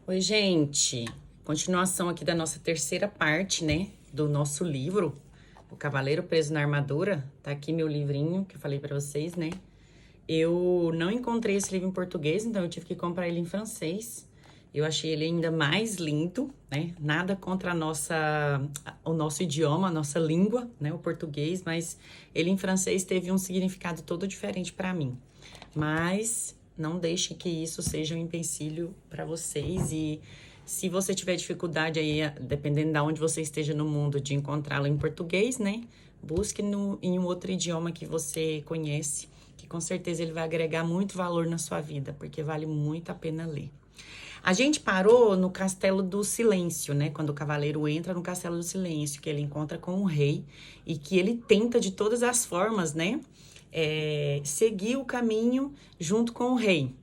Oi, gente. Continuação aqui da nossa terceira parte, né? Do nosso livro, O Cavaleiro Preso na Armadura. Tá aqui meu livrinho que eu falei pra vocês, né? Eu não encontrei esse livro em português, então eu tive que comprar ele em francês. Eu achei ele ainda mais lindo, né? Nada contra o nosso idioma, a nossa língua, né? O português, mas ele em francês teve um significado todo diferente para mim. Mas não deixe que isso seja um empecilho para vocês e se você tiver dificuldade aí, dependendo de onde você esteja no mundo, de encontrá-lo em português, né? Busque em um outro idioma que você conhece, que com certeza ele vai agregar muito valor na sua vida, porque vale muito a pena ler. A gente parou no Castelo do Silêncio, né? Quando o cavaleiro entra no Castelo do Silêncio, que ele encontra com o rei e que ele tenta de todas as formas, né? Seguir o caminho junto com o rei.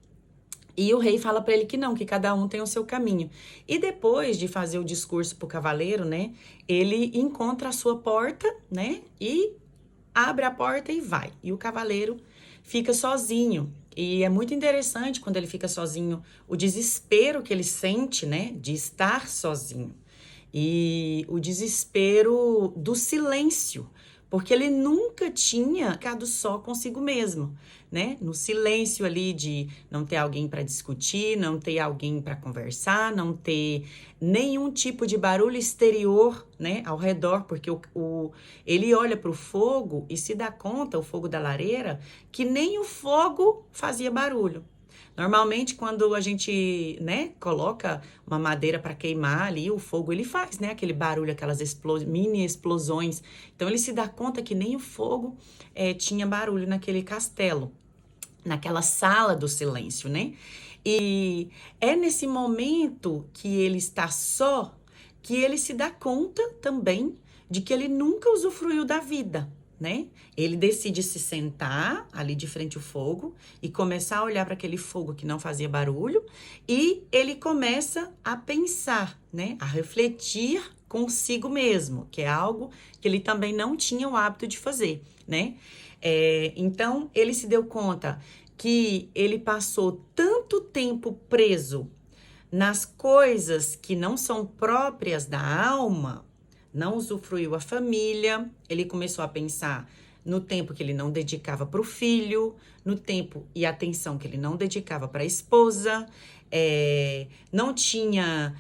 E o rei fala para ele que não, que cada um tem o seu caminho. E depois de fazer o discurso pro cavaleiro, né? Ele encontra a sua porta, né? E abre a porta e vai. E o cavaleiro fica sozinho. E é muito interessante quando ele fica sozinho, o desespero que ele sente, né, de estar sozinho. E o desespero do silêncio, porque ele nunca tinha ficado só consigo mesmo, né? No silêncio ali de não ter alguém para discutir, não ter alguém para conversar, não ter nenhum tipo de barulho exterior, né, ao redor, porque ele olha para o fogo e se dá conta, o fogo da lareira, que nem o fogo fazia barulho. Normalmente, quando a gente, né, coloca uma madeira para queimar ali, o fogo ele faz, né, aquele barulho, aquelas mini explosões. Então, ele se dá conta que nem o fogo tinha barulho naquele castelo, naquela sala do silêncio, né? E é nesse momento que ele está só que ele se dá conta também de que ele nunca usufruiu da vida, né? Ele decide se sentar ali de frente ao fogo e começar a olhar para aquele fogo que não fazia barulho e ele começa a pensar, né? A refletir consigo mesmo, que é algo que ele também não tinha o hábito de fazer, né? Então, ele se deu conta que ele passou tanto tempo preso nas coisas que não são próprias da alma, não usufruiu a família, ele começou a pensar no tempo que ele não dedicava para o filho, no tempo e atenção que ele não dedicava para a esposa, não tinha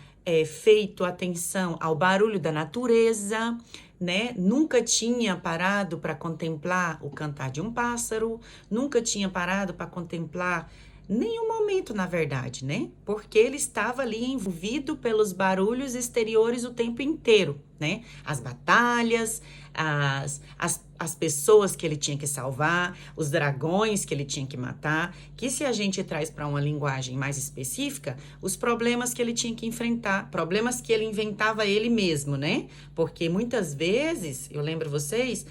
feito atenção ao barulho da natureza, né? Nunca tinha parado para contemplar o cantar de um pássaro, nunca tinha parado para contemplar nenhum momento, na verdade, né? Porque ele estava ali envolvido pelos barulhos exteriores o tempo inteiro, né? As batalhas, as pessoas que ele tinha que salvar, os dragões que ele tinha que matar, que se a gente traz para uma linguagem mais específica, os problemas que ele tinha que enfrentar, problemas que ele inventava ele mesmo, né? Porque muitas vezes, eu lembro vocês,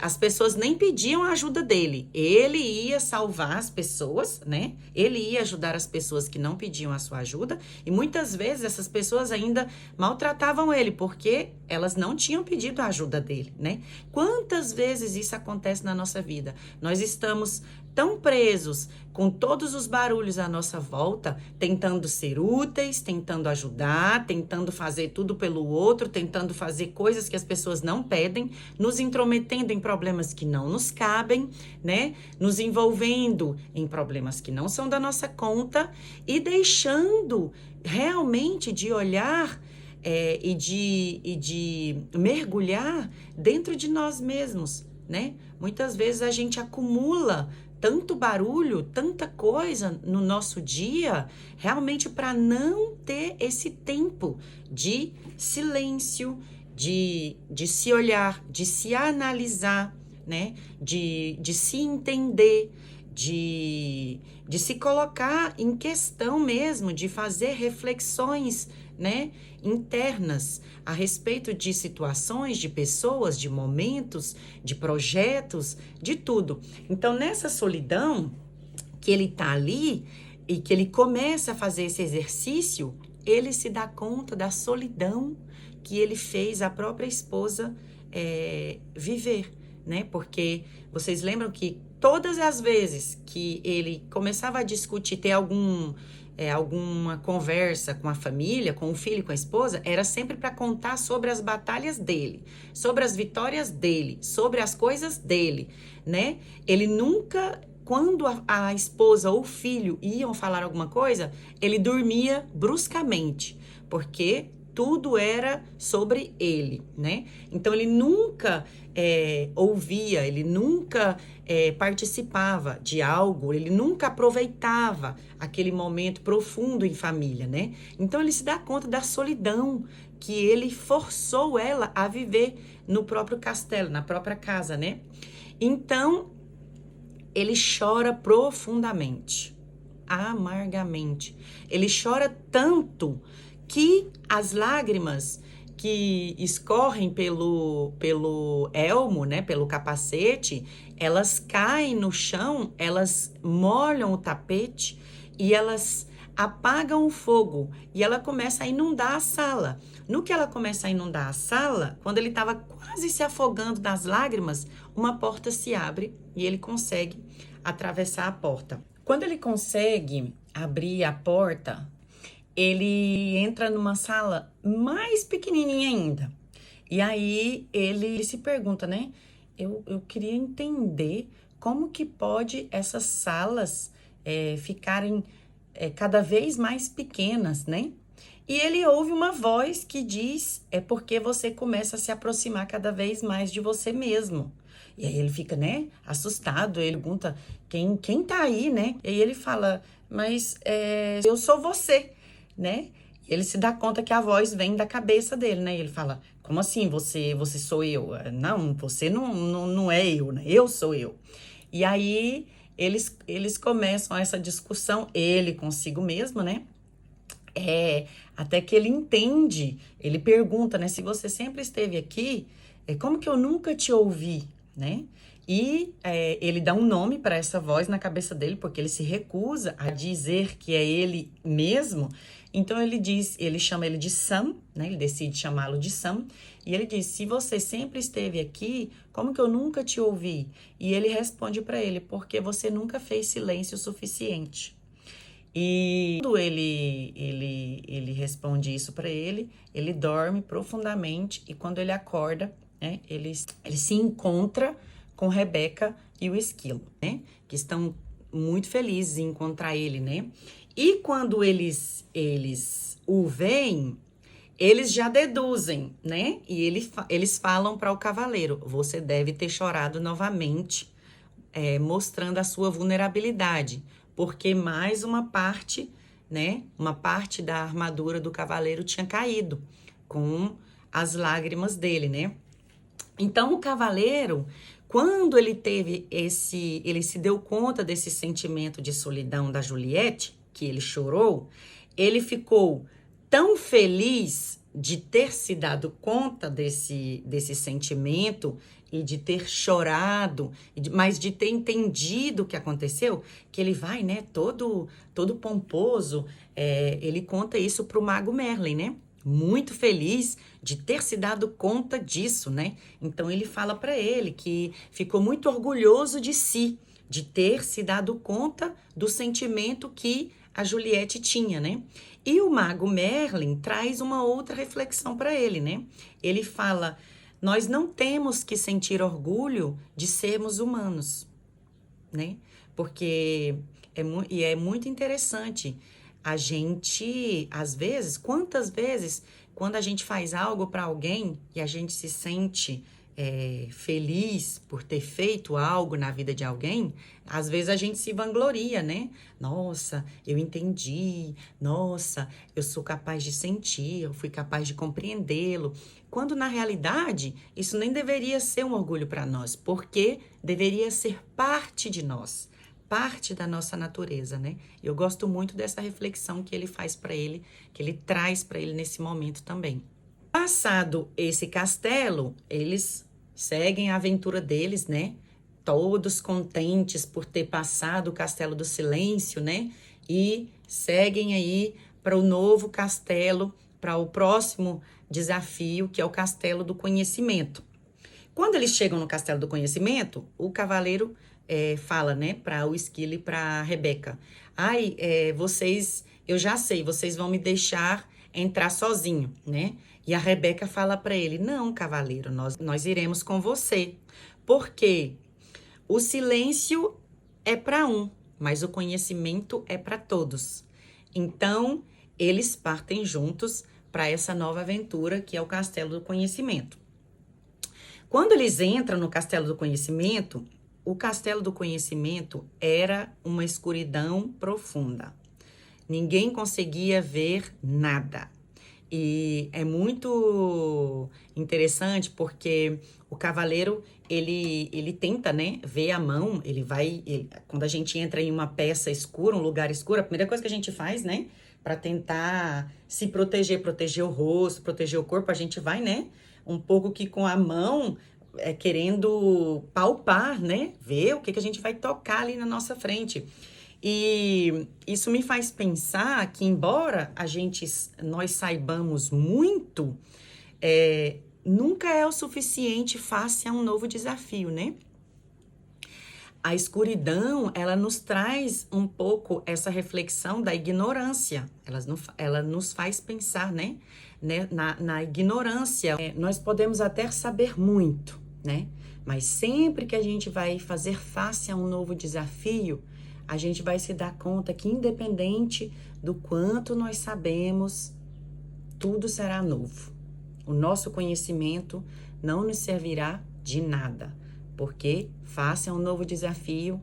as pessoas nem pediam a ajuda dele, ele ia salvar as pessoas, né? Ele ia ajudar as pessoas que não pediam a sua ajuda, e muitas vezes essas pessoas ainda maltratavam ele, porque elas não tinham pedido a ajuda dele, né? Quantas vezes isso acontece na nossa vida? Nós estamos tão presos com todos os barulhos à nossa volta, tentando ser úteis, tentando ajudar, tentando fazer tudo pelo outro, tentando fazer coisas que as pessoas não pedem, nos intrometendo em problemas que não nos cabem, né? Nos envolvendo em problemas que não são da nossa conta e deixando realmente de olhar e de mergulhar dentro de nós mesmos, né? Muitas vezes a gente acumula tanto barulho, tanta coisa no nosso dia, realmente para não ter esse tempo de silêncio, de se olhar, de se analisar, né? De se entender, de se colocar em questão mesmo, de fazer reflexões, né, internas a respeito de situações, de pessoas, de momentos, de projetos, de tudo. Então, nessa solidão que ele tá ali e que ele começa a fazer esse exercício, ele se dá conta da solidão que ele fez a própria esposa viver, né? Porque vocês lembram que todas as vezes que ele começava a discutir, ter algum alguma conversa com a família, com o filho e com a esposa, era sempre para contar sobre as batalhas dele, sobre as vitórias dele, sobre as coisas dele, né? Ele nunca, quando a esposa ou o filho iam falar alguma coisa, ele dormia bruscamente, porque tudo era sobre ele, né? Então ele nunca ouvia, ele nunca participava de algo, ele nunca aproveitava aquele momento profundo em família, né? Então ele se dá conta da solidão que ele forçou ela a viver no próprio castelo, na própria casa, né? Então ele chora profundamente, amargamente. Ele chora tanto que as lágrimas que escorrem pelo elmo, né, pelo capacete, elas caem no chão, elas molham o tapete e elas apagam o fogo e ela começa a inundar a sala. No que ela começa a inundar a sala, quando ele estava quase se afogando nas lágrimas, uma porta se abre e ele consegue atravessar a porta. Quando ele consegue abrir a porta, ele entra numa sala mais pequenininha ainda. E aí ele se pergunta, né? Eu queria entender como que pode essas salas ficarem cada vez mais pequenas, né? E ele ouve uma voz que diz, é porque você começa a se aproximar cada vez mais de você mesmo. E aí ele fica, né, assustado, ele pergunta, quem tá aí, né? E aí ele fala, mas eu sou você, né? E ele se dá conta que a voz vem da cabeça dele, né? E ele fala, como assim, você sou eu? Não, você não é eu, né? Eu sou eu. E aí eles começam essa discussão, ele consigo mesmo, né? Até que ele entende, ele pergunta, né? Se você sempre esteve aqui, como que eu nunca te ouvi, né? E ele dá um nome para essa voz na cabeça dele, porque ele se recusa a dizer que é ele mesmo. Então ele chama ele de Sam, né? Ele decide chamá-lo de Sam. E ele diz: se você sempre esteve aqui, como que eu nunca te ouvi? E ele responde para ele: porque você nunca fez silêncio o suficiente. E quando ele responde isso para ele dorme profundamente e quando ele acorda, né, ele se encontra com Rebeca e o esquilo, né, que estão muito felizes em encontrar ele, né? E quando eles o veem, eles já deduzem, né? E eles falam para o cavaleiro: você deve ter chorado novamente, mostrando a sua vulnerabilidade, porque mais uma parte, né, uma parte da armadura do cavaleiro tinha caído com as lágrimas dele, né? Então o cavaleiro, quando ele se deu conta desse sentimento de solidão da Juliette, que ele chorou, ele ficou tão feliz de ter se dado conta desse sentimento e de ter chorado, mas de ter entendido o que aconteceu, que ele vai, né, todo pomposo, ele conta isso pro mago Merlin, né? Muito feliz de ter se dado conta disso, né? Então ele fala para ele que ficou muito orgulhoso de si, de ter se dado conta do sentimento que a Juliette tinha, né? E o mago Merlin traz uma outra reflexão para ele, né? Ele fala: nós não temos que sentir orgulho de sermos humanos, né? Porque é muito interessante a gente, às vezes, quantas vezes, quando a gente faz algo para alguém e a gente se sente feliz por ter feito algo na vida de alguém, às vezes a gente se vangloria, né? Nossa, eu entendi. Nossa, eu sou capaz de sentir, eu fui capaz de compreendê-lo. Quando, na realidade, isso nem deveria ser um orgulho para nós, porque deveria ser parte de nós, parte da nossa natureza, né? Eu gosto muito dessa reflexão que ele faz para ele, que ele traz para ele nesse momento também. Passado esse castelo, eles seguem a aventura deles, né? Todos contentes por ter passado o Castelo do Silêncio, né? E seguem aí para o novo castelo, para o próximo desafio, que é o Castelo do Conhecimento. Quando eles chegam no Castelo do Conhecimento, o cavaleiro fala, né, para o esquilo e para a Rebeca: ai, vocês eu já sei, vocês vão me deixar entrar sozinho, né? E a Rebeca fala para ele, não, cavaleiro, nós iremos com você. Porque o silêncio é para um, mas o conhecimento é para todos. Então, eles partem juntos para essa nova aventura que é o Castelo do Conhecimento. Quando eles entram no Castelo do Conhecimento, o Castelo do Conhecimento era uma escuridão profunda. Ninguém conseguia ver nada. E é muito interessante porque o cavaleiro, ele tenta, né, ver a mão, quando a gente entra em uma peça escura, um lugar escuro, a primeira coisa que a gente faz, né, para tentar se proteger, proteger o rosto, proteger o corpo, a gente vai, né, um pouco que com a mão, querendo palpar, né, ver o que a gente vai tocar ali na nossa frente. E isso me faz pensar que, embora nós saibamos muito, nunca é o suficiente face a um novo desafio, né? A escuridão, ela nos traz um pouco essa reflexão da ignorância. Ela nos faz pensar, né? Na ignorância. Nós podemos até saber muito, né? Mas sempre que a gente vai fazer face a um novo desafio, a gente vai se dar conta que, independente do quanto nós sabemos, tudo será novo. O nosso conhecimento não nos servirá de nada, porque, face a um novo desafio,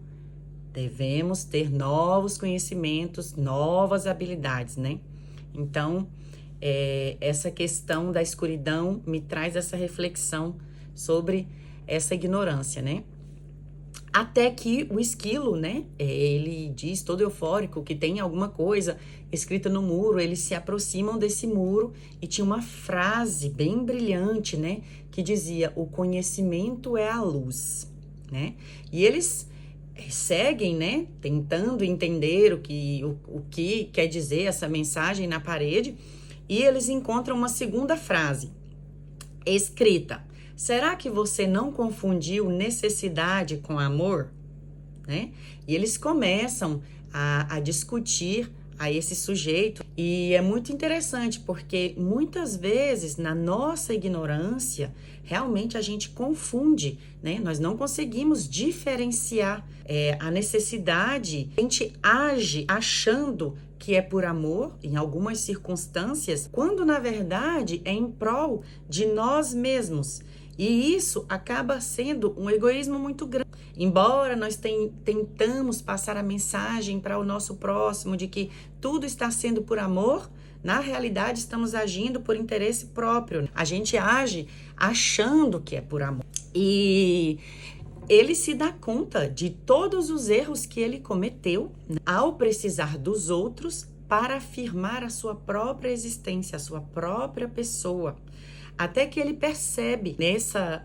devemos ter novos conhecimentos, novas habilidades, né? Então, essa questão da escuridão me traz essa reflexão sobre essa ignorância, né? Até que o esquilo, né, ele diz, todo eufórico, que tem alguma coisa escrita no muro, eles se aproximam desse muro e tinha uma frase bem brilhante, né, que dizia, o conhecimento é a luz, né, e eles seguem, né, tentando entender o que quer dizer essa mensagem na parede, e eles encontram uma segunda frase escrita. Será que você não confundiu necessidade com amor? Né? E eles começam a discutir a esse sujeito. E é muito interessante, porque muitas vezes, na nossa ignorância, realmente a gente confunde, né? Nós não conseguimos diferenciar a necessidade. A gente age achando que é por amor, em algumas circunstâncias, quando, na verdade, é em prol de nós mesmos. E isso acaba sendo um egoísmo muito grande. Embora nós tentamos passar a mensagem para o nosso próximo de que tudo está sendo por amor, na realidade estamos agindo por interesse próprio. A gente age achando que é por amor. E ele se dá conta de todos os erros que ele cometeu ao precisar dos outros para afirmar a sua própria existência, a sua própria pessoa. Até que ele percebe nessa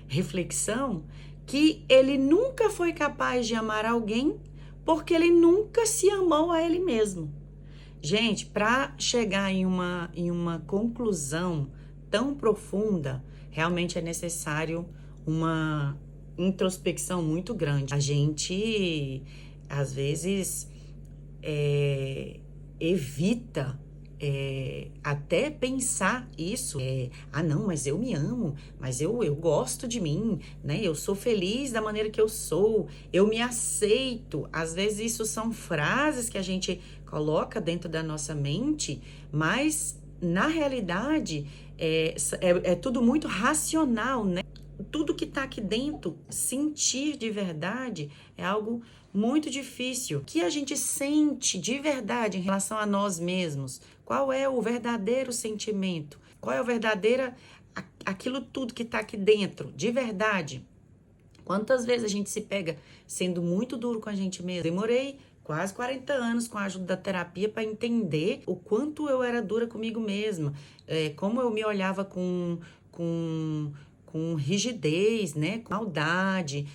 reflexão que ele nunca foi capaz de amar alguém porque ele nunca se amou a ele mesmo. Gente, para chegar em uma conclusão tão profunda, realmente é necessário uma introspecção muito grande. A gente, às vezes, evita até pensar isso. Não, mas eu me amo, mas eu gosto de mim, né? Eu sou feliz da maneira que eu sou, eu me aceito. Às vezes isso são frases que a gente coloca dentro da nossa mente, mas na realidade é tudo muito racional, né? Tudo que está aqui dentro, sentir de verdade é algo muito difícil. O que a gente sente de verdade em relação a nós mesmos? Qual é o verdadeiro sentimento? Qual é o verdadeiro, aquilo tudo que está aqui dentro, de verdade? Quantas vezes a gente se pega sendo muito duro com a gente mesmo? Demorei quase 40 anos com a ajuda da terapia para entender o quanto eu era dura comigo mesma, como eu me olhava com rigidez, né? Com maldade,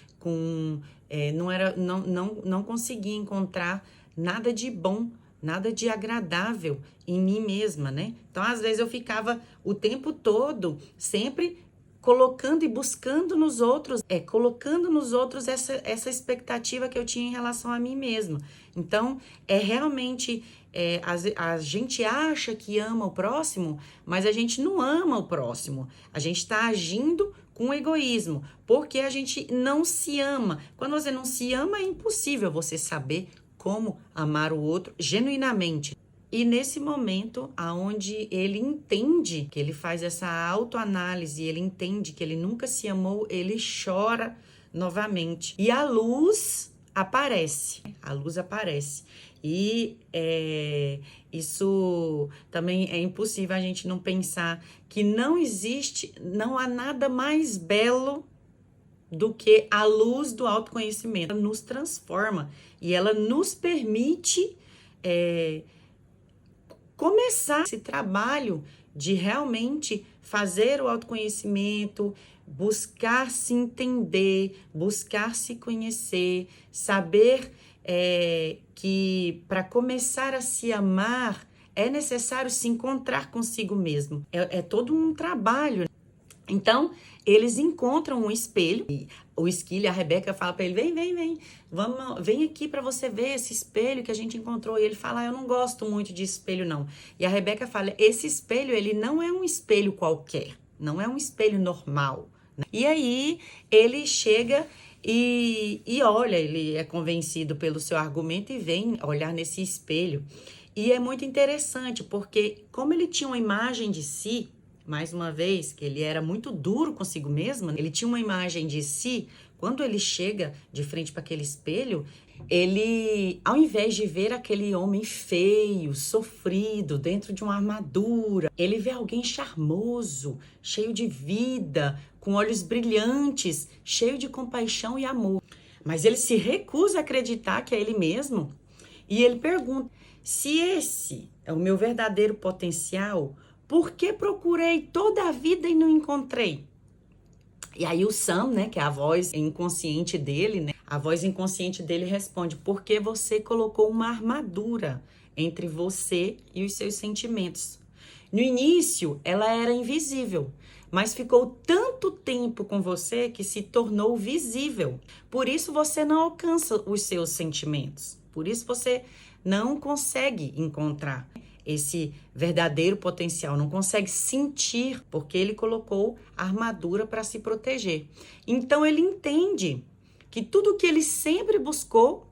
não conseguia encontrar nada de bom, nada de agradável em mim mesma, né? Então, às vezes eu ficava o tempo todo sempre colocando e buscando nos outros, colocando nos outros essa expectativa que eu tinha em relação a mim mesmo. Então, realmente, a gente acha que ama o próximo, mas a gente não ama o próximo. A gente está agindo com egoísmo, porque a gente não se ama. Quando você não se ama, é impossível você saber como amar o outro genuinamente. E nesse momento, aonde ele entende, que ele faz essa autoanálise, ele entende que ele nunca se amou, ele chora novamente. E a luz aparece. E isso também é impossível a gente não pensar que não há nada mais belo do que a luz do autoconhecimento. Ela nos transforma e ela nos permite começar esse trabalho de realmente fazer o autoconhecimento, buscar se entender, buscar se conhecer, saber que para começar a se amar é necessário se encontrar consigo mesmo. É todo um trabalho. Então, eles encontram um espelho. O Esquilo, a Rebeca fala para ele, vem aqui para você ver esse espelho que a gente encontrou. E ele fala, eu não gosto muito de espelho não. E a Rebeca fala, esse espelho, ele não é um espelho qualquer, não é um espelho normal. E aí, ele chega e olha, ele é convencido pelo seu argumento e vem olhar nesse espelho. E é muito interessante, porque como ele tinha uma imagem de si, mais uma vez, que ele era muito duro consigo mesmo, ele tinha uma imagem de si, quando ele chega de frente para aquele espelho, ele, ao invés de ver aquele homem feio, sofrido, dentro de uma armadura, ele vê alguém charmoso, cheio de vida, com olhos brilhantes, cheio de compaixão e amor. Mas ele se recusa a acreditar que é ele mesmo, e ele pergunta, se esse é o meu verdadeiro potencial, por que procurei toda a vida e não encontrei? E aí o Sam, né, que é a voz inconsciente dele, né, a voz inconsciente dele responde, porque você colocou uma armadura entre você e os seus sentimentos. No início, ela era invisível, mas ficou tanto tempo com você que se tornou visível. Por isso você não alcança os seus sentimentos. Por isso você não consegue encontrar esse verdadeiro potencial, não consegue sentir, porque ele colocou a armadura para se proteger. Então ele entende que tudo que ele sempre buscou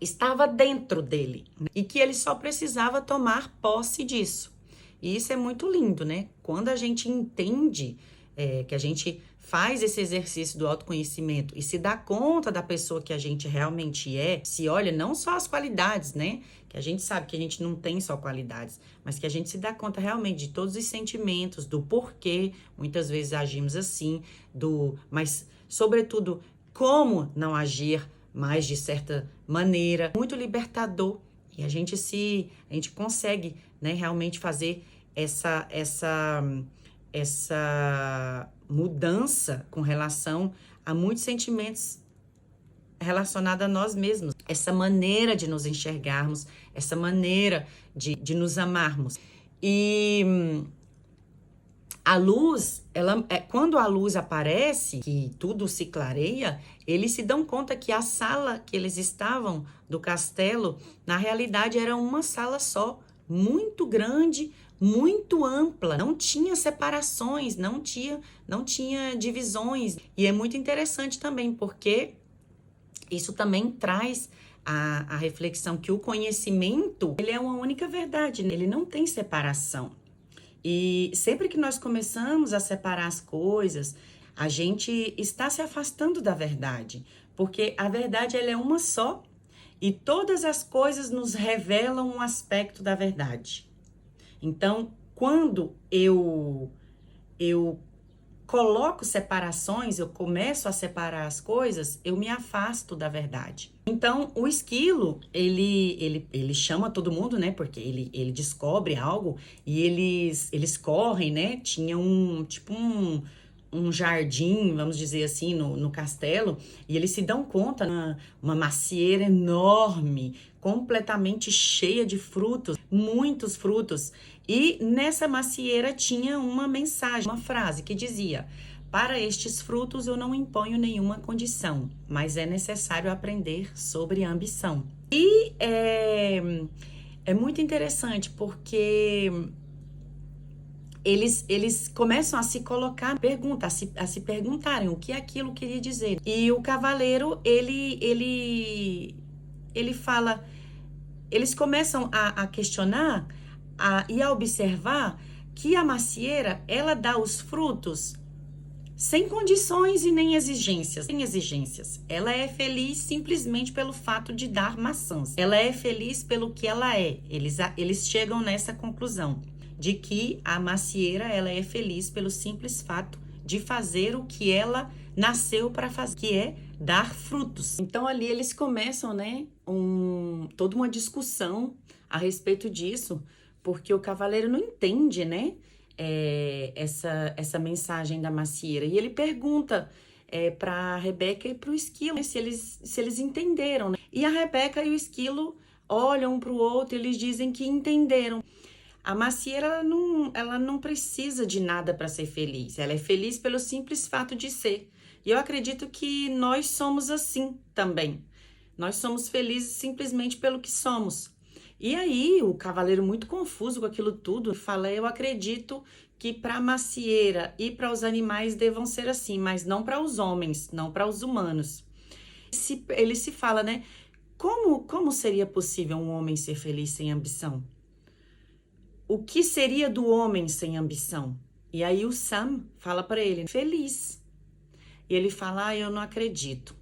estava dentro dele e que ele só precisava tomar posse disso. E isso é muito lindo, né? Quando a gente entende que a gente faz esse exercício do autoconhecimento e se dá conta da pessoa que a gente realmente é, se olha não só as qualidades, né? Que a gente sabe que a gente não tem só qualidades, mas que a gente se dá conta realmente de todos os sentimentos, do porquê muitas vezes agimos assim, mas sobretudo como não agir mais de certa maneira, muito libertador. E a gente consegue, né, realmente fazer essa mudança com relação a muitos sentimentos relacionados a nós mesmos. Essa maneira de nos enxergarmos, essa maneira de nos amarmos. E a luz, quando a luz aparece, que tudo se clareia, eles se dão conta que a sala que eles estavam do castelo, na realidade era uma sala só, muito grande, muito ampla, não tinha separações, não tinha divisões. E é muito interessante também, porque isso também traz a reflexão que o conhecimento, ele é uma única verdade, né? Ele não tem separação. E sempre que nós começamos a separar as coisas, a gente está se afastando da verdade, porque a verdade ela é uma só e todas as coisas nos revelam um aspecto da verdade. Então, quando eu coloco separações, eu começo a separar as coisas, eu me afasto da verdade. Então, o esquilo, ele chama todo mundo, né? Porque ele descobre algo e eles correm, né? Tinha um jardim, vamos dizer assim, no castelo, e eles se dão conta, uma macieira enorme, completamente cheia de frutos, muitos frutos. E nessa macieira tinha uma mensagem, uma frase que dizia: Para estes frutos eu não imponho nenhuma condição, mas é necessário aprender sobre a ambição. E é muito interessante porque eles começam a se colocar pergunta, a se perguntarem o que aquilo queria dizer. E o cavaleiro, ele fala, eles começam a questionar e a observar que a macieira, ela dá os frutos sem condições e nem exigências. Sem exigências. Ela é feliz simplesmente pelo fato de dar maçãs. Ela é feliz pelo que ela é. Eles chegam nessa conclusão de que a macieira, ela é feliz pelo simples fato de fazer o que ela nasceu para fazer, que é dar frutos. Então ali eles começam, né, toda uma discussão a respeito disso, porque o cavaleiro não entende, né, essa mensagem da macieira. E ele pergunta para Rebeca e para o esquilo, né, se eles entenderam, né? E a Rebeca e o esquilo olham um para o outro e eles dizem que entenderam. A macieira, ela não precisa de nada para ser feliz. Ela é feliz pelo simples fato de ser. E eu acredito que nós somos assim também. Nós somos felizes simplesmente pelo que somos. E aí, o cavaleiro, muito confuso com aquilo tudo, fala: eu acredito que para a macieira e para os animais devam ser assim, mas não para os homens, não para os humanos. Ele se fala, né? Como seria possível um homem ser feliz sem ambição? O que seria do homem sem ambição? E aí o Sam fala para ele: feliz. E ele fala: eu não acredito.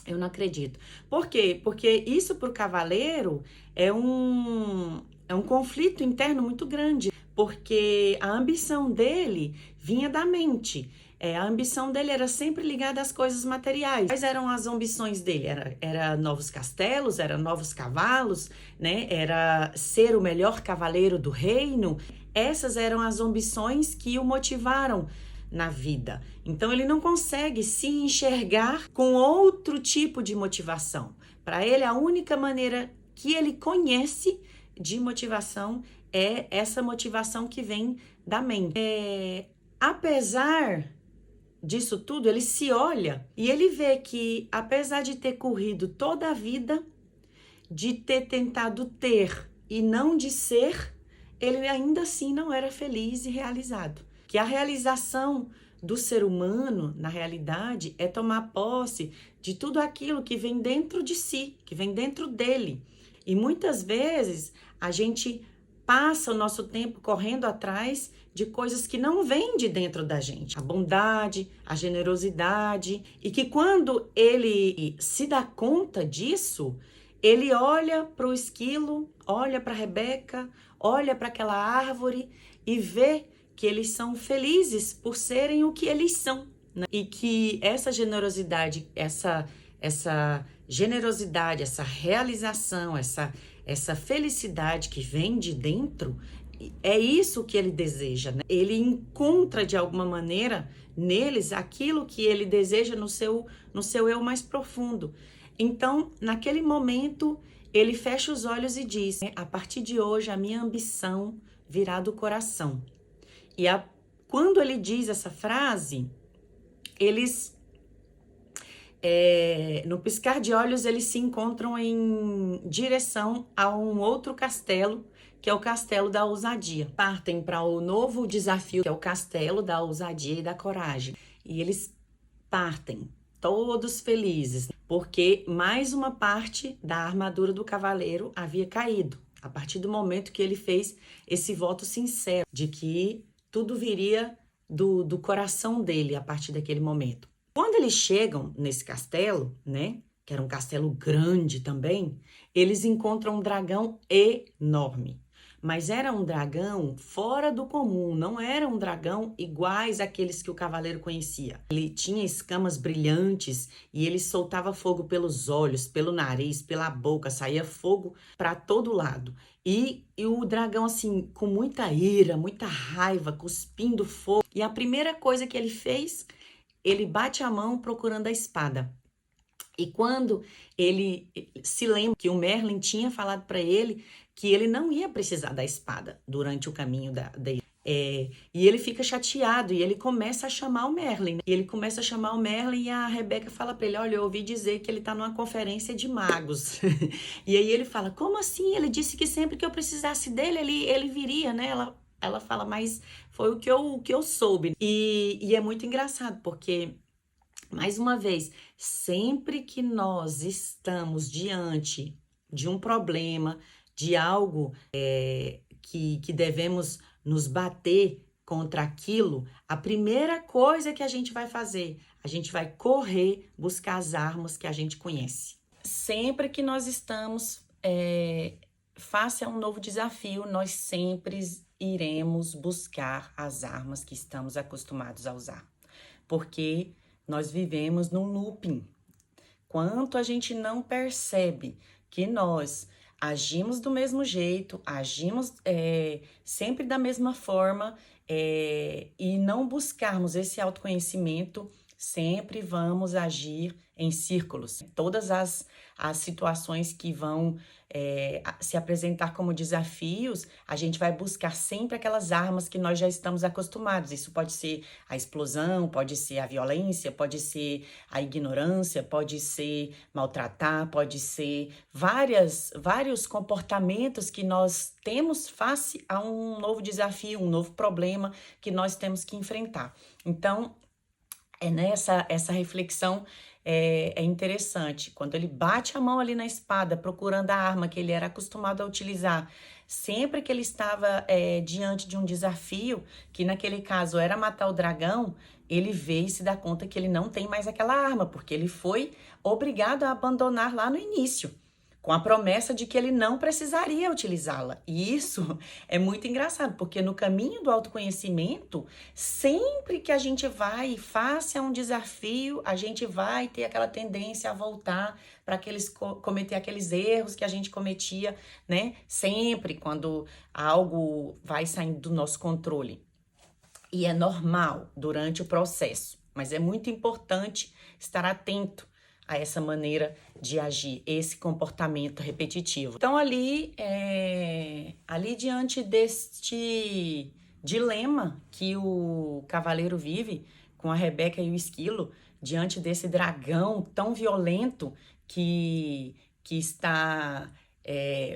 Eu não acredito. Por quê? Porque isso para o cavaleiro é um conflito interno muito grande. Porque a ambição dele vinha da mente. A ambição dele era sempre ligada às coisas materiais. Quais eram as ambições dele? Era novos castelos, era novos cavalos, né? Era ser o melhor cavaleiro do reino. Essas eram as ambições que o motivaram na vida. Então ele não consegue se enxergar com outro tipo de motivação. Para ele, a única maneira que ele conhece de motivação é essa motivação que vem da mente. Apesar disso tudo, ele se olha e ele vê que, apesar de ter corrido toda a vida, de ter tentado ter e não de ser, ele ainda assim não era feliz e realizado. Que a realização do ser humano, na realidade, é tomar posse de tudo aquilo que vem dentro de si, que vem dentro dele. E muitas vezes a gente passa o nosso tempo correndo atrás de coisas que não vêm de dentro da gente. A bondade, a generosidade. E que quando ele se dá conta disso, ele olha para o esquilo, olha para Rebeca, olha para aquela árvore e vê que eles são felizes por serem o que eles são, né? E que essa generosidade, essa generosidade, essa realização, essa felicidade que vem de dentro, é isso que ele deseja, né? Ele encontra de alguma maneira neles aquilo que ele deseja no seu eu mais profundo. Então, naquele momento, ele fecha os olhos e diz: a partir de hoje, a minha ambição virá do coração. E quando ele diz essa frase, eles, no piscar de olhos, eles se encontram em direção a um outro castelo, que é o castelo da ousadia. Partem para o novo desafio, que é o castelo da ousadia e da coragem. E eles partem, todos felizes, porque mais uma parte da armadura do cavaleiro havia caído. A partir do momento que ele fez esse voto sincero de que tudo viria do coração dele a partir daquele momento. Quando eles chegam nesse castelo, né, que era um castelo grande também, eles encontram um dragão enorme. Mas era um dragão fora do comum, não era um dragão iguais àqueles que o cavaleiro conhecia. Ele tinha escamas brilhantes e ele soltava fogo pelos olhos, pelo nariz, pela boca, saía fogo para todo lado. E o dragão, assim, com muita ira, muita raiva, cuspindo fogo. E a primeira coisa que ele fez, ele bate a mão procurando a espada. E quando ele se lembra que o Merlin tinha falado para ele que ele não ia precisar da espada durante o caminho dele, E ele fica chateado e ele começa a chamar o Merlin, né? E ele começa a chamar o Merlin e a Rebeca fala pra ele, olha, eu ouvi dizer que ele tá numa conferência de magos. E aí ele fala, como assim? Ele disse que sempre que eu precisasse dele, ele viria, né? Ela fala, mas foi o que eu soube. E é muito engraçado, porque, mais uma vez, sempre que nós estamos diante de um problema, de algo que devemos nos bater contra aquilo, a primeira coisa que a gente vai fazer, a gente vai correr buscar as armas que a gente conhece. Sempre que nós estamos face a um novo desafio, nós sempre iremos buscar as armas que estamos acostumados a usar. Porque nós vivemos num looping. Quanto a gente não percebe que nós agimos do mesmo jeito, agimos sempre da mesma forma e não buscarmos esse autoconhecimento, sempre vamos agir em círculos. Todas as situações que vão se apresentar como desafios, a gente vai buscar sempre aquelas armas que nós já estamos acostumados. Isso pode ser a explosão, pode ser a violência, pode ser a ignorância, pode ser maltratar, pode ser vários comportamentos que nós temos face a um novo desafio, um novo problema que nós temos que enfrentar. Então, essa reflexão é interessante. Quando ele bate a mão ali na espada, procurando a arma que ele era acostumado a utilizar, sempre que ele estava diante de um desafio, que naquele caso era matar o dragão, ele vê e se dá conta que ele não tem mais aquela arma, porque ele foi obrigado a abandonar lá no início, com a promessa de que ele não precisaria utilizá-la. E isso é muito engraçado, porque no caminho do autoconhecimento, sempre que a gente vai face a um desafio, a gente vai ter aquela tendência a voltar para cometer aqueles erros que a gente cometia, né? Sempre quando algo vai saindo do nosso controle. E é normal durante o processo, mas é muito importante estar atento a essa maneira de agir, esse comportamento repetitivo. Então, ali diante deste dilema que o cavaleiro vive com a Rebeca e o esquilo, diante desse dragão tão violento que está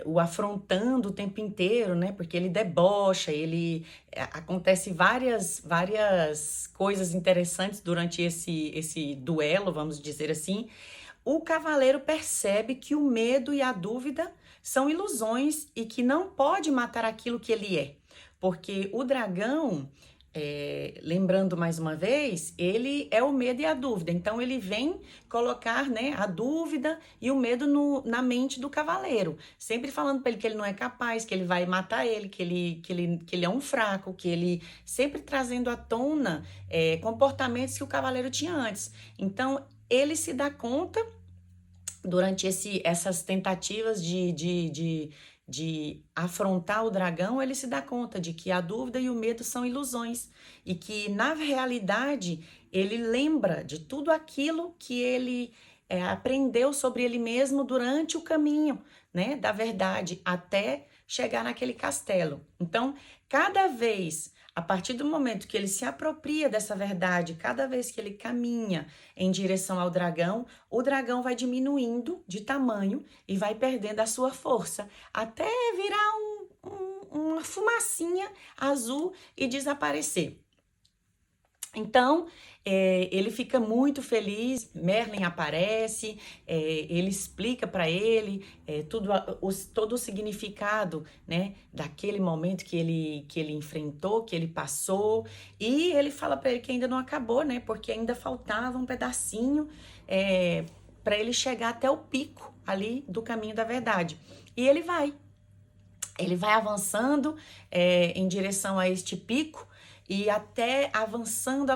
o afrontando o tempo inteiro, né? Porque ele debocha, acontece várias coisas interessantes durante esse duelo, vamos dizer assim. O cavaleiro percebe que o medo e a dúvida são ilusões e que não pode matar aquilo que ele é. Porque o dragão, lembrando mais uma vez, ele é o medo e a dúvida. Então, ele vem colocar, né, a dúvida e o medo na mente do cavaleiro. Sempre falando para ele que ele não é capaz, que ele vai matar ele, que ele é um fraco, que ele... Sempre trazendo à tona comportamentos que o cavaleiro tinha antes. Então, ele se dá conta, durante essas tentativas de afrontar o dragão, ele se dá conta de que a dúvida e o medo são ilusões e que, na realidade, ele lembra de tudo aquilo que ele aprendeu sobre ele mesmo durante o caminho, né, da verdade, até chegar naquele castelo. Então, cada vez, a partir do momento que ele se apropria dessa verdade, cada vez que ele caminha em direção ao dragão, o dragão vai diminuindo de tamanho e vai perdendo a sua força, até virar uma fumacinha azul e desaparecer. Então, ele fica muito feliz, Merlin aparece, ele explica para ele todo o significado, né, daquele momento que ele enfrentou, que ele passou, e ele fala para ele que ainda não acabou, né, porque ainda faltava um pedacinho para ele chegar até o pico ali do caminho da verdade. E ele vai avançando em direção a este pico, e até avançando,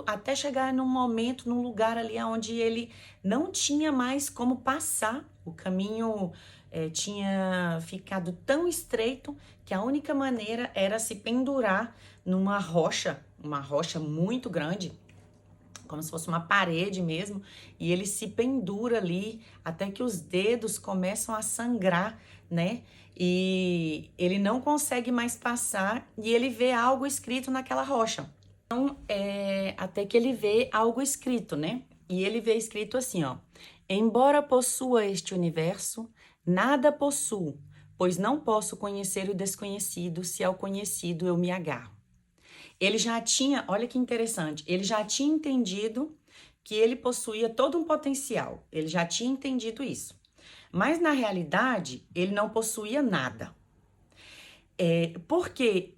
até chegar num momento, num lugar ali onde ele não tinha mais como passar. O caminho tinha ficado tão estreito que a única maneira era se pendurar numa rocha, uma rocha muito grande, como se fosse uma parede mesmo, e ele se pendura ali até que os dedos começam a sangrar né? E ele não consegue mais passar e ele vê algo escrito naquela rocha. Então, até que ele vê algo escrito, né? E ele vê escrito assim, ó: embora possua este universo, nada possuo, pois não posso conhecer o desconhecido se ao conhecido eu me agarro. Ele já tinha, olha que interessante, ele já tinha entendido que ele possuía todo um potencial. Ele já tinha entendido isso. Mas na realidade, ele não possuía nada. Porque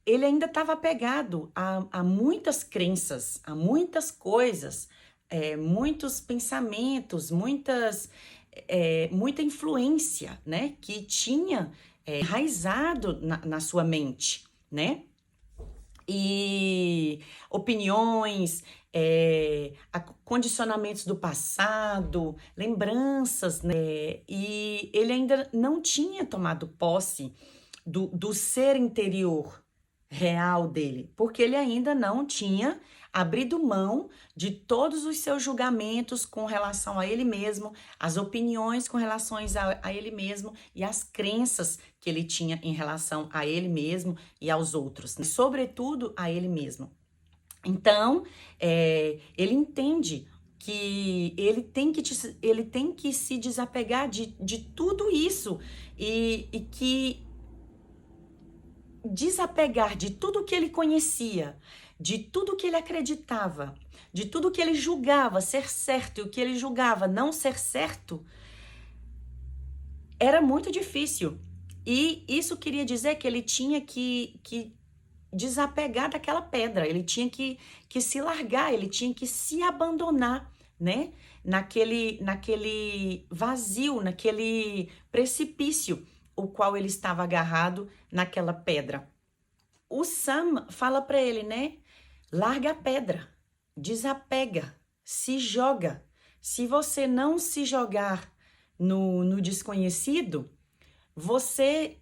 ele ainda estava apegado a muitas crenças, a muitas coisas, muitos pensamentos, muita influência, né? Que tinha enraizado na sua mente, né? E opiniões, condicionamentos do passado, lembranças, né? E ele ainda não tinha tomado posse do ser interior real dele, porque ele ainda não tinha abrido mão de todos os seus julgamentos com relação a ele mesmo, as opiniões com relação a ele mesmo e as crenças que ele tinha em relação a ele mesmo e aos outros, né? Sobretudo a ele mesmo. Então, ele entende que ele tem que se desapegar de tudo isso e que desapegar de tudo que ele conhecia, de tudo que ele acreditava, de tudo que ele julgava ser certo e o que ele julgava não ser certo, era muito difícil. E isso queria dizer que ele tinha que desapegar daquela pedra, ele tinha que se largar, ele tinha que se abandonar, né? Naquele vazio, naquele precipício, o qual ele estava agarrado naquela pedra. O Sam fala para ele, né? Larga a pedra, desapega, se joga. Se você não se jogar no desconhecido, você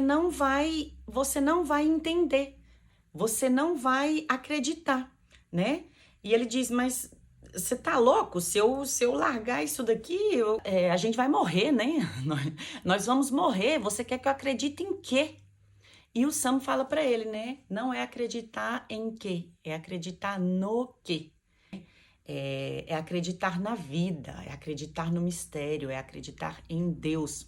não vai entender, você não vai acreditar, né? E ele diz, mas você tá louco? Se eu largar isso daqui, a gente vai morrer, né? Nós vamos morrer. Você quer que eu acredite em quê? E o Sam fala para ele, né? Não é acreditar em quê? É acreditar no quê? É acreditar na vida, é acreditar no mistério, é acreditar em Deus.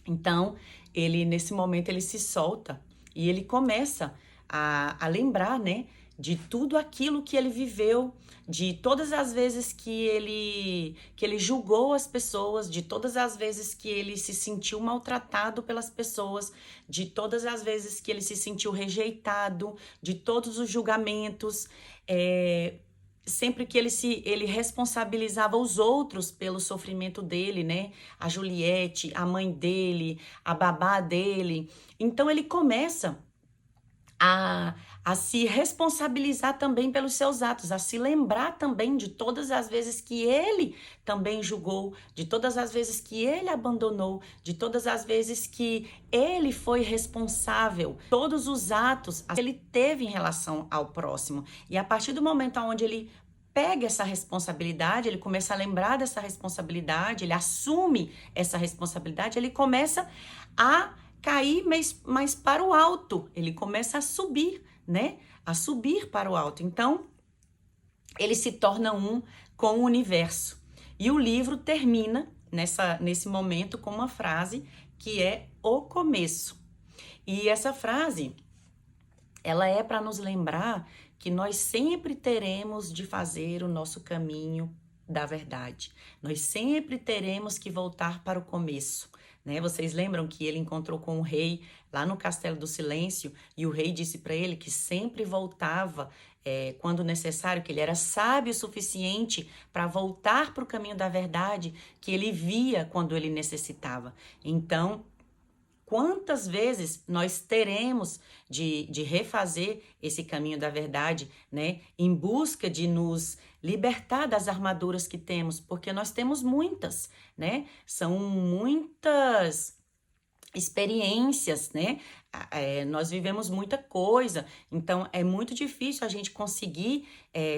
Então, nesse momento, ele se solta e ele começa a lembrar, né, de tudo aquilo que ele viveu, de todas as vezes que ele julgou as pessoas, de todas as vezes que ele se sentiu maltratado pelas pessoas, de todas as vezes que ele se sentiu rejeitado, de todos os julgamentos, sempre que ele responsabilizava os outros pelo sofrimento dele, né? A Juliette, a mãe dele, a babá dele. Então ele começa a se responsabilizar também pelos seus atos, a se lembrar também de todas as vezes que ele também julgou, de todas as vezes que ele abandonou, de todas as vezes que ele foi responsável, todos os atos que ele teve em relação ao próximo. E a partir do momento onde ele pega essa responsabilidade, ele começa a lembrar dessa responsabilidade, ele assume essa responsabilidade, ele começa a cair mais para o alto, ele começa a subir, né? A subir para o alto. Então, ele se torna um com o universo. E o livro termina nesse momento com uma frase que é o começo. E essa frase, ela é para nos lembrar que nós sempre teremos de fazer o nosso caminho da verdade. Nós sempre teremos que voltar para o começo. Né? Vocês lembram que ele encontrou com o rei lá no Castelo do Silêncio e o rei disse para ele que sempre voltava quando necessário, que ele era sábio o suficiente para voltar para o caminho da verdade que ele via quando ele necessitava. Então, quantas vezes nós teremos de refazer esse caminho da verdade, né? Em busca de nos libertar das armaduras que temos, porque nós temos muitas, né? São muitas experiências, né? Nós vivemos muita coisa, então é muito difícil a gente conseguir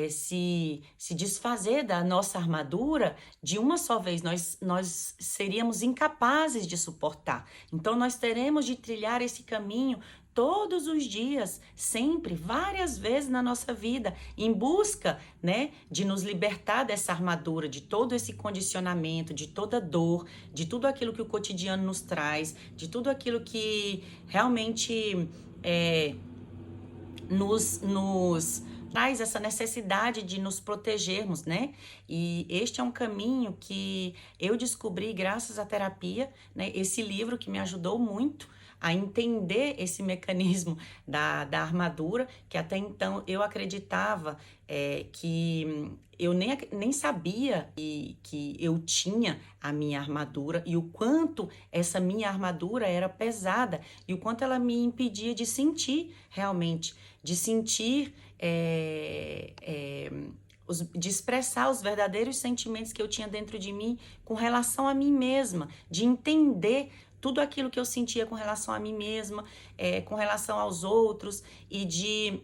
se desfazer da nossa armadura de uma só vez. Nós seríamos incapazes de suportar. Então, nós teremos de trilhar esse caminho todos os dias, sempre, várias vezes na nossa vida, em busca, né, de nos libertar dessa armadura, de todo esse condicionamento, de toda dor, de tudo aquilo que o cotidiano nos traz, de tudo aquilo que realmente nos traz essa necessidade de nos protegermos, né? E este é um caminho que eu descobri graças à terapia, né? Esse livro que me ajudou muito a entender esse mecanismo da armadura, que até então eu acreditava que eu nem sabia que eu tinha a minha armadura e o quanto essa minha armadura era pesada e o quanto ela me impedia de sentir realmente, de sentir, de expressar os verdadeiros sentimentos que eu tinha dentro de mim com relação a mim mesma, de entender tudo aquilo que eu sentia com relação a mim mesma, com relação aos outros e de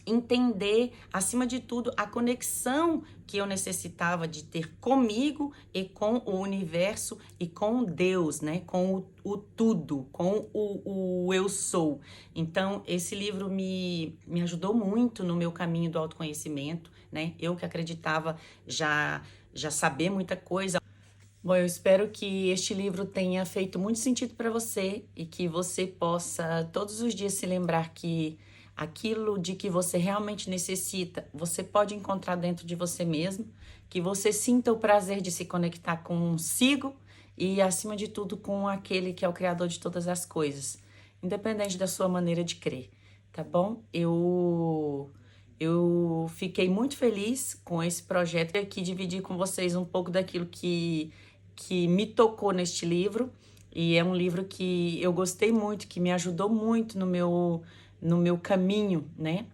entender, acima de tudo, a conexão que eu necessitava de ter comigo e com o universo e com Deus, né? Com o tudo, com o eu sou. Então, esse livro me ajudou muito no meu caminho do autoconhecimento, né? Eu que acreditava já saber muita coisa. Bom, eu espero que este livro tenha feito muito sentido para você e que você possa todos os dias se lembrar que aquilo de que você realmente necessita, você pode encontrar dentro de você mesmo, que você sinta o prazer de se conectar consigo e, acima de tudo, com aquele que é o Criador de todas as coisas, independente da sua maneira de crer, tá bom? Eu fiquei muito feliz com esse projeto e aqui dividir com vocês um pouco daquilo que me tocou neste livro. E é um livro que eu gostei muito, que me ajudou muito no meu caminho, né,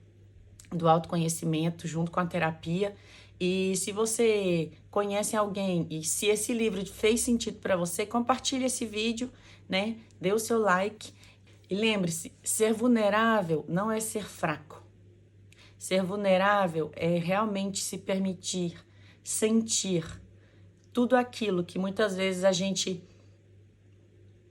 do autoconhecimento junto com a terapia. E se você conhece alguém e se esse livro fez sentido para você, compartilhe esse vídeo, né, dê o seu like. E lembre-se, ser vulnerável não é ser fraco. Ser vulnerável é realmente se permitir sentir tudo aquilo que muitas vezes a gente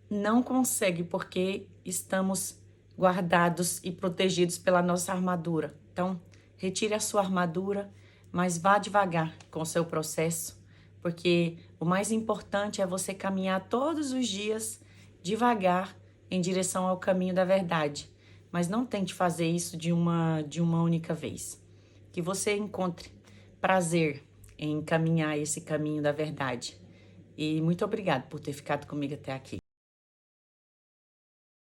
não consegue porque estamos guardados e protegidos pela nossa armadura. Então, retire a sua armadura, mas vá devagar com o seu processo, porque o mais importante é você caminhar todos os dias devagar em direção ao caminho da verdade. Mas não tente fazer isso de uma única vez. Que você encontre prazer em caminhar esse caminho da verdade. E muito obrigada por ter ficado comigo até aqui.